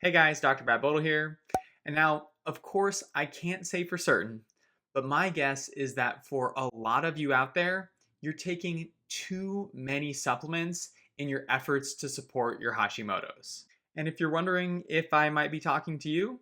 Hey guys, Dr. Bodle here. And now, of course, I can't say for certain, but my guess is that for a lot of you out there, you're taking too many supplements in your efforts to support your Hashimoto's. And if you're wondering if I might be talking to you,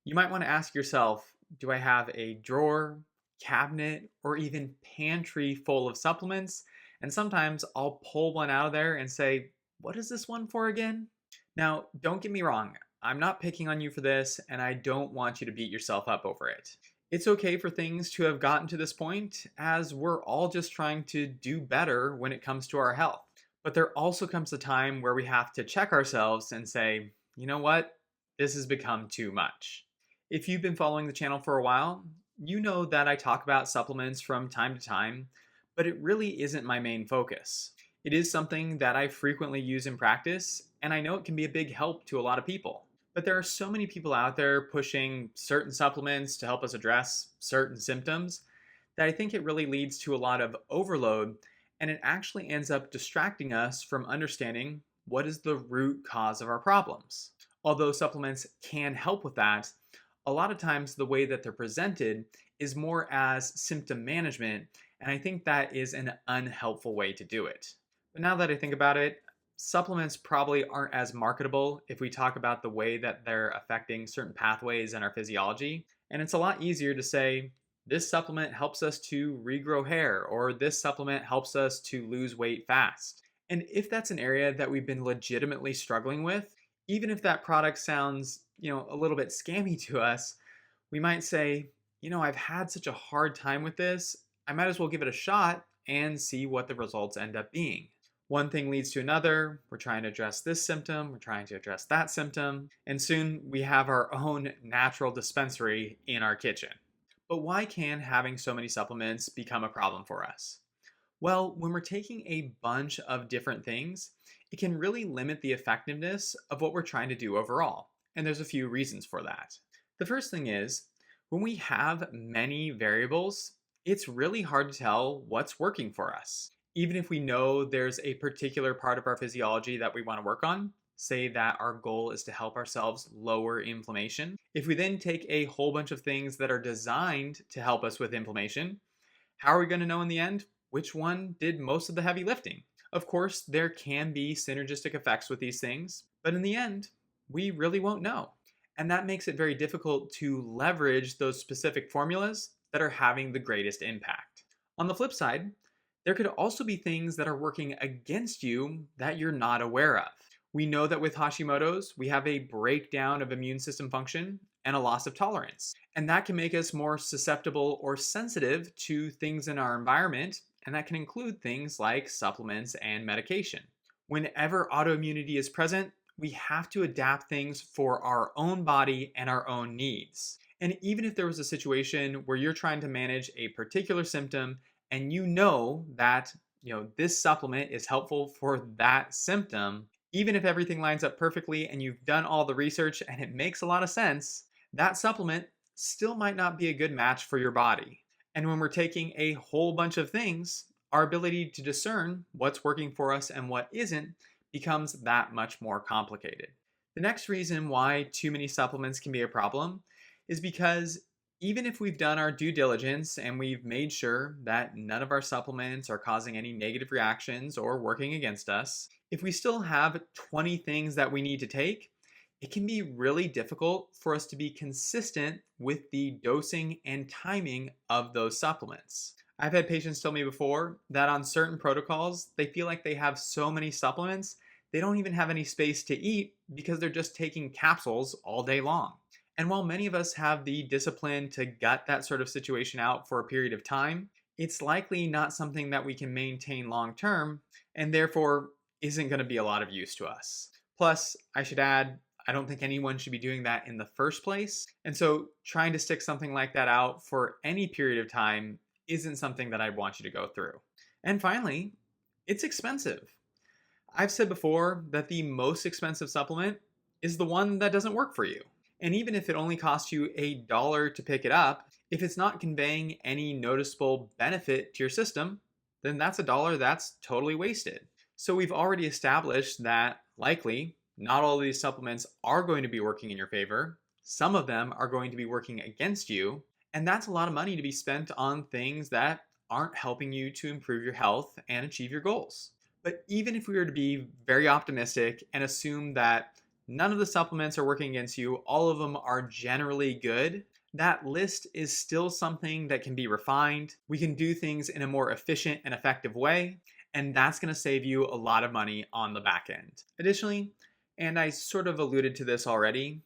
you might want to ask yourself, do I have a drawer, cabinet, or even pantry full of supplements? And sometimes I'll pull one out of there and say, what is this one for again? Now, don't get me wrong, I'm not picking on you for this, and I don't want you to beat yourself up over it. It's okay for things to have gotten to this point, as we're all just trying to do better when it comes to our health. But there also comes a time where we have to check ourselves and say, you know what? This has become too much. If you've been following the channel for a while, you know that I talk about supplements from time to time, but it really isn't my main focus. It is something that I frequently use in practice, and I know it can be a big help to a lot of people. But there are so many people out there pushing certain supplements to help us address certain symptoms that I think it really leads to a lot of overload, and it actually ends up distracting us from understanding what is the root cause of our problems. Although supplements can help with that, a lot of times the way that they're presented is more as symptom management, and I think that is an unhelpful way to do it. But now that I think about it, supplements probably aren't as marketable if we talk about the way that they're affecting certain pathways in our physiology. And it's a lot easier to say, this supplement helps us to regrow hair, or this supplement helps us to lose weight fast. And if that's an area that we've been legitimately struggling with, even if that product sounds, a little bit scammy to us, we might say, I've had such a hard time with this, I might as well give it a shot and see what the results end up being. One thing leads to another. We're trying to address this symptom, we're trying to address that symptom, and soon we have our own natural dispensary in our kitchen. But why can having so many supplements become a problem for us? Well, when we're taking a bunch of different things, it can really limit the effectiveness of what we're trying to do overall. And there's a few reasons for that. The first thing is, when we have many variables, it's really hard to tell what's working for us. Even if we know there's a particular part of our physiology that we want to work on, say that our goal is to help ourselves lower inflammation, if we then take a whole bunch of things that are designed to help us with inflammation, how are we going to know in the end which one did most of the heavy lifting? Of course, there can be synergistic effects with these things, but in the end, we really won't know. And that makes it very difficult to leverage those specific formulas that are having the greatest impact. On the flip side, there could also be things that are working against you that you're not aware of. We know that with Hashimoto's, we have a breakdown of immune system function and a loss of tolerance. And that can make us more susceptible or sensitive to things in our environment, and that can include things like supplements and medication. Whenever autoimmunity is present, we have to adapt things for our own body and our own needs. And even if there was a situation where you're trying to manage a particular symptom and you know that this supplement is helpful for that symptom, even if everything lines up perfectly and you've done all the research and it makes a lot of sense, that supplement still might not be a good match for your body. And when we're taking a whole bunch of things, our ability to discern what's working for us and what isn't becomes that much more complicated. The next reason why too many supplements can be a problem is because even if we've done our due diligence and we've made sure that none of our supplements are causing any negative reactions or working against us, if we still have 20 things that we need to take, it can be really difficult for us to be consistent with the dosing and timing of those supplements. I've had patients tell me before that on certain protocols, they feel like they have so many supplements, they don't even have any space to eat because they're just taking capsules all day long. And while many of us have the discipline to gut that sort of situation out for a period of time, it's likely not something that we can maintain long term, and therefore isn't going to be a lot of use to us. Plus, I should add, I don't think anyone should be doing that in the first place. And so trying to stick something like that out for any period of time isn't something that I'd want you to go through. And finally, it's expensive. I've said before that the most expensive supplement is the one that doesn't work for you. And even if it only costs you $1 to pick it up, if it's not conveying any noticeable benefit to your system, then that's $1 that's totally wasted. So we've already established that likely Not all of these supplements are going to be working in your favor. Some of them are going to be working against you. And that's a lot of money to be spent on things that aren't helping you to improve your health and achieve your goals. But even if we were to be very optimistic and assume that none of the supplements are working against you, all of them are generally good, that list is still something that can be refined. We can do things in a more efficient and effective way, and that's going to save you a lot of money on the back end. Additionally, and I sort of alluded to this already,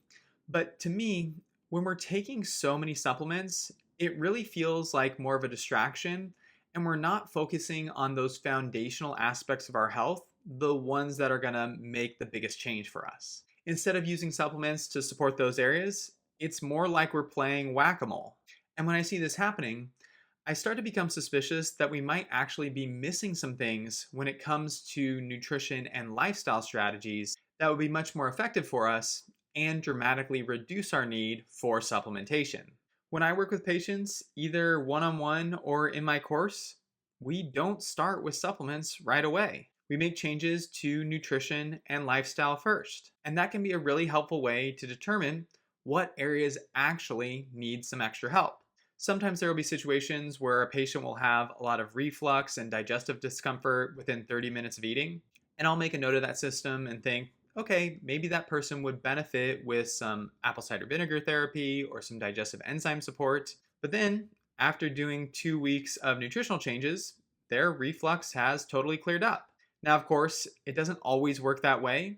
but to me, when we're taking so many supplements, it really feels like more of a distraction, and we're not focusing on those foundational aspects of our health, the ones that are going to make the biggest change for us. Instead of using supplements to support those areas, it's more like we're playing whack-a-mole. And when I see this happening, I start to become suspicious that we might actually be missing some things when it comes to nutrition and lifestyle strategies that would be much more effective for us and dramatically reduce our need for supplementation. When I work with patients, either one-on-one or in my course, we don't start with supplements right away. We make changes to nutrition and lifestyle first. And that can be a really helpful way to determine what areas actually need some extra help. Sometimes there will be situations where a patient will have a lot of reflux and digestive discomfort within 30 minutes of eating. And I'll make a note of that system and think, okay, maybe that person would benefit with some apple cider vinegar therapy or some digestive enzyme support. But then, after doing 2 weeks of nutritional changes, their reflux has totally cleared up. Now, of course, it doesn't always work that way,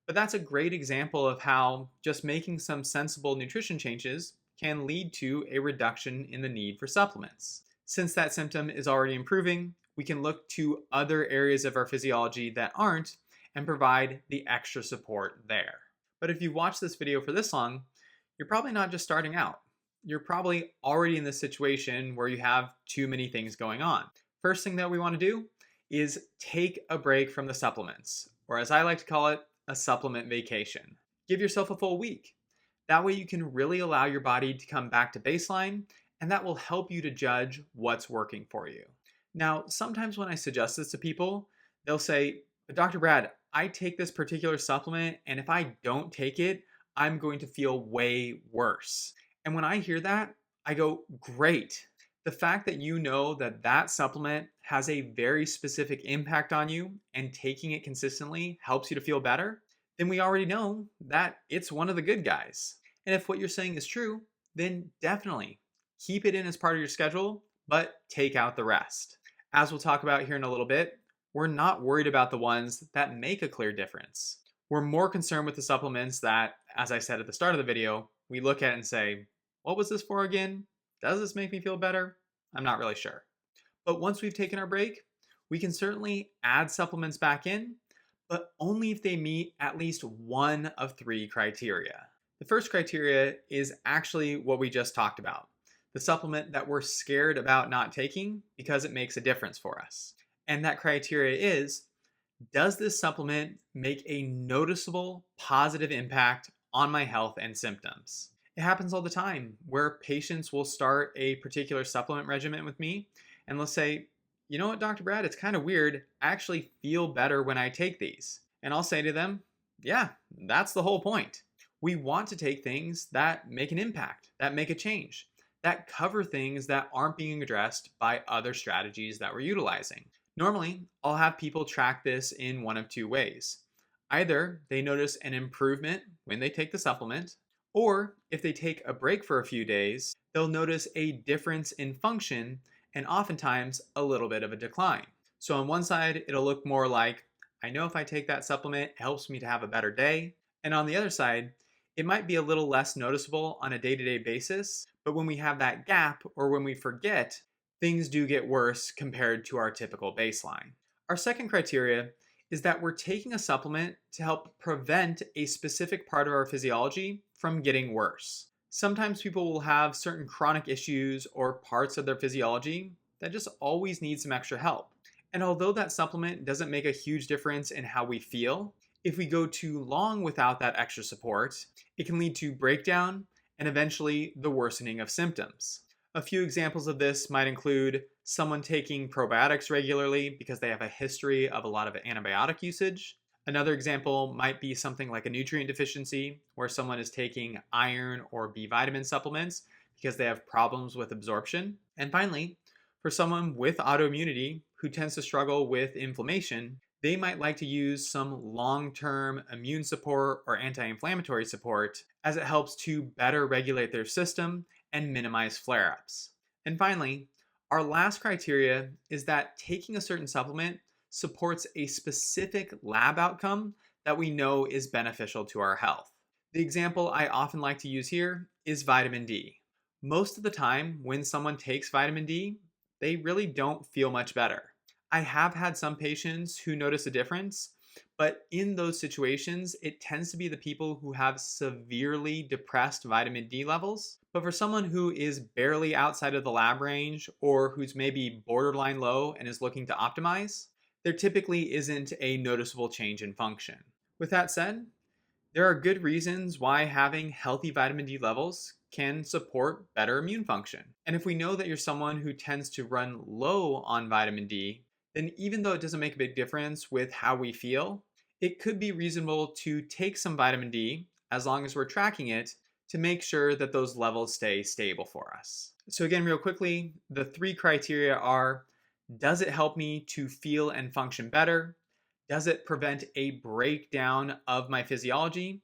but that's a great example of how just making some sensible nutrition changes can lead to a reduction in the need for supplements. Since that symptom is already improving, we can look to other areas of our physiology that aren't and provide the extra support there. But if you watch this video for this long, you're probably not just starting out. You're probably already in this situation where you have too many things going on. First thing that we want to do is take a break from the supplements, or as I like to call it, a supplement vacation. Give yourself a full week. That way you can really allow your body to come back to baseline, and that will help you to judge what's working for you. Now, sometimes when I suggest this to people, they'll say, "But Dr. Brad, I take this particular supplement, and if I don't take it, I'm going to feel way worse." And when I hear that, I go, great. The fact that you know that that supplement has a very specific impact on you and taking it consistently helps you to feel better, then we already know that it's one of the good guys. And if what you're saying is true, then definitely keep it in as part of your schedule, but take out the rest. As we'll talk about here in a little bit, we're not worried about the ones that make a clear difference. We're more concerned with the supplements that, as I said at the start of the video, we look at and say, what was this for again? Does this make me feel better? I'm not really sure. But once we've taken our break, we can certainly add supplements back in, but only if they meet at least one of 3 criteria. The first criteria is actually what we just talked about, the supplement that we're scared about not taking because it makes a difference for us. And that criteria is, does this supplement make a noticeable positive impact on my health and symptoms? It happens all the time where patients will start a particular supplement regimen with me and they'll say, you know what, Dr. Brad, it's kind of weird. I actually feel better when I take these. And I'll say to them, yeah, that's the whole point. We want to take things that make an impact, that make a change, that cover things that aren't being addressed by other strategies that we're utilizing. Normally, I'll have people track this in one of 2 ways. Either they notice an improvement when they take the supplement, or if they take a break for a few days, they'll notice a difference in function and oftentimes a little bit of a decline. So on one side, it'll look more like, I know if I take that supplement, it helps me to have a better day. And on the other side, it might be a little less noticeable on a day-to-day basis, but when we have that gap or when we forget, things do get worse compared to our typical baseline. Our second criteria is that we're taking a supplement to help prevent a specific part of our physiology from getting worse. Sometimes people will have certain chronic issues or parts of their physiology that just always need some extra help. And although that supplement doesn't make a huge difference in how we feel, if we go too long without that extra support, it can lead to breakdown and eventually the worsening of symptoms. A few examples of this might include someone taking probiotics regularly because they have a history of a lot of antibiotic usage, Another example might be something like a nutrient deficiency, where someone is taking iron or B vitamin supplements because they have problems with absorption. And finally, for someone with autoimmunity who tends to struggle with inflammation, they might like to use some long-term immune support or anti-inflammatory support, as it helps to better regulate their system and minimize flare-ups. And finally, our last criteria is that taking a certain supplement supports a specific lab outcome that we know is beneficial to our health. The example I often like to use here is vitamin D. Most of the time, when someone takes vitamin D, they really don't feel much better. I have had some patients who notice a difference, but in those situations, it tends to be the people who have severely depressed vitamin D levels. But for someone who is barely outside of the lab range or who's maybe borderline low and is looking to optimize, there typically isn't a noticeable change in function. With that said, there are good reasons why having healthy vitamin D levels can support better immune function. And if we know that you're someone who tends to run low on vitamin D, then even though it doesn't make a big difference with how we feel, it could be reasonable to take some vitamin D, as long as we're tracking it, to make sure that those levels stay stable for us. So again, real quickly, the 3 criteria are: does it help me to feel and function better? Does it prevent a breakdown of my physiology?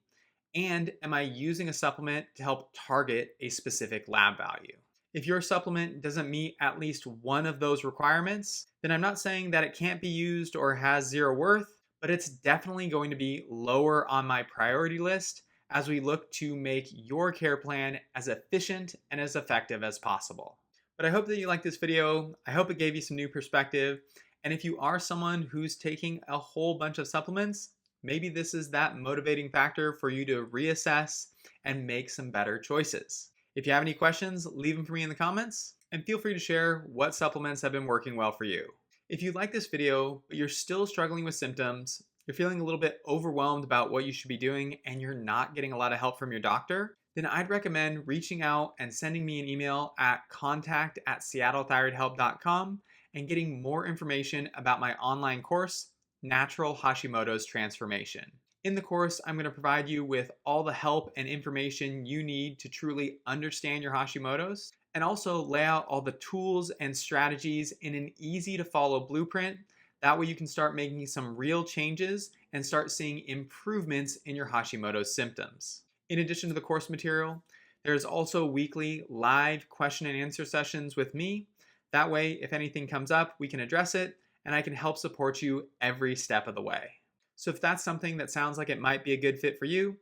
And am I using a supplement to help target a specific lab value? If your supplement doesn't meet at least one of those requirements, then I'm not saying that it can't be used or has zero worth, but it's definitely going to be lower on my priority list as we look to make your care plan as efficient and as effective as possible. But I hope that you liked this video. I hope it gave you some new perspective. And if you are someone who's taking a whole bunch of supplements, maybe this is that motivating factor for you to reassess and make some better choices. If you have any questions, leave them for me in the comments, and feel free to share what supplements have been working well for you. If you like this video, but you're still struggling with symptoms, you're feeling a little bit overwhelmed about what you should be doing, and you're not getting a lot of help from your doctor, then I'd recommend reaching out and sending me an email at contact@seattlethyroidhelp.com and getting more information about my online course, Natural Hashimoto's Transformation. In the course, I'm going to provide you with all the help and information you need to truly understand your Hashimoto's, and also lay out all the tools and strategies in an easy to follow blueprint. That way you can start making some real changes and start seeing improvements in your Hashimoto's symptoms. In addition to the course material, there's also weekly live question and answer sessions with me. That way, if anything comes up, we can address it, and I can help support you every step of the way. So if that's something that sounds like it might be a good fit for you,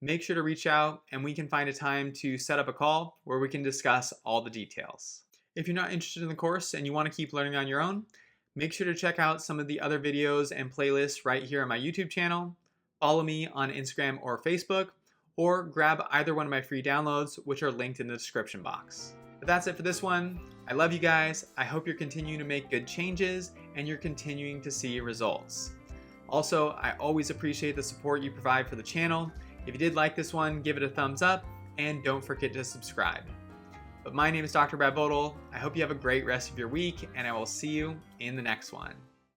make sure to reach out and we can find a time to set up a call where we can discuss all the details. If you're not interested in the course and you want to keep learning on your own, make sure to check out some of the other videos and playlists right here on my YouTube channel. Follow me on Instagram or Facebook, or grab either one of my free downloads, which are linked in the description box. But that's it for this one. I love you guys. I hope you're continuing to make good changes and you're continuing to see results. Also, I always appreciate the support you provide for the channel. If you did like this one, give it a thumbs up and don't forget to subscribe. But my name is Dr. Bodle. I hope you have a great rest of your week, and I will see you in the next one.